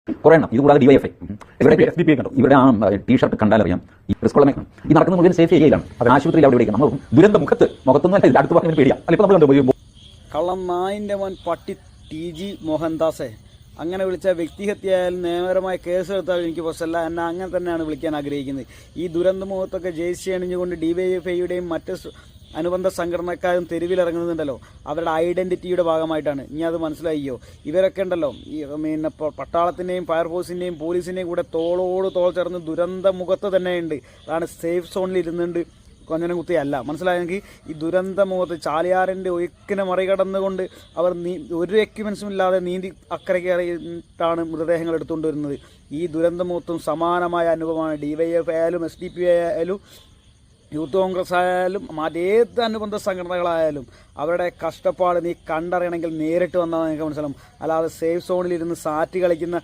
കുറേ എണ്ണം. ഇതുകൂടാതെ ഡിവൈഎഫ്ഐ, ഇവരുടെ ആ ടീഷർട്ട് കണ്ടാലറിയാം ഈ റിസ്കോളമേ ഈ നടക്കുന്ന മുഴുവൻ സേഫ് ഏരിയയിലാണ്. ആശുപത്രിയിൽ അവിടെ നമ്മൾ ദുരന്ത മുഖത്തൊന്നും അല്ല, അടുത്ത് പറഞ്ഞ പേടിയാണ്. അല്ലെങ്കിൽ നമ്മൾ കള്ളം നായിൻ്റെ മോൻ പട്ടി TG മോഹൻദാസെ അങ്ങനെ വിളിച്ച വ്യക്തിഹത്യയായാലും നിയമപരമായ കേസെടുത്താൽ എനിക്ക് പ്രശ്നമല്ല. എന്നെ അങ്ങനെ തന്നെയാണ് വിളിക്കാൻ ആഗ്രഹിക്കുന്നത്. ഈ ദുരന്ത മുഖത്തൊക്കെ ജേഴ്സി അണിഞ്ഞുകൊണ്ട് ഡിവൈഎഫ്ഐയുടെയും മറ്റ് അനുബന്ധ സംഘടനക്കാരും തെരുവിലിറങ്ങുന്നുണ്ടല്ലോ, അവരുടെ ഐഡന്റിറ്റിയുടെ ഭാഗമായിട്ടാണ്. ഇനി അത് മനസ്സിലായിയോ? ഇവരൊക്കെ ഉണ്ടല്ലോ ഈ പിന്നെ പട്ടാളത്തിൻ്റെയും ഫയർഫോഴ്സിൻ്റെയും പോലീസിൻ്റെയും കൂടെ തോളോട് തോൾ ചേർന്ന് ദുരന്ത മുഖത്ത് തന്നെയുണ്ട്. അതാണ് സേഫ് സോണിൽ ഇരുന്നുണ്ട് കൊഞ്ഞനം കുത്തിയല്ല. മനസ്സിലായെങ്കിൽ ഈ ദുരന്ത മുഖത്ത് ചാലിയാറിൻ്റെ ഒഴുക്കിനെ മറികടന്നുകൊണ്ട് അവർ ഒരു എക്യുപ്മെൻസും ഇല്ലാതെ നീന്തി അക്കരയ്ക്കാണ് മൃതദേഹങ്ങൾ എടുത്തുകൊണ്ട് വരുന്നത്. ഈ ദുരന്ത മുഖത്തും സമാനമായ അനുഭവമാണ്. DYF ആയാലും SDP ആയാലും യൂത്ത് കോൺഗ്രസ് ആയാലും മറ്റേത് അനുബന്ധ സംഘടനകളായാലും അവരുടെ കഷ്ടപ്പാട് നീ കണ്ടറിയണമെങ്കിൽ നേരിട്ട് വന്നാൽ നിങ്ങൾക്ക് മനസ്സിലാവും. അല്ലാതെ സേഫ് സോണിലിരുന്ന് സാറ്റ് കളിക്കുന്ന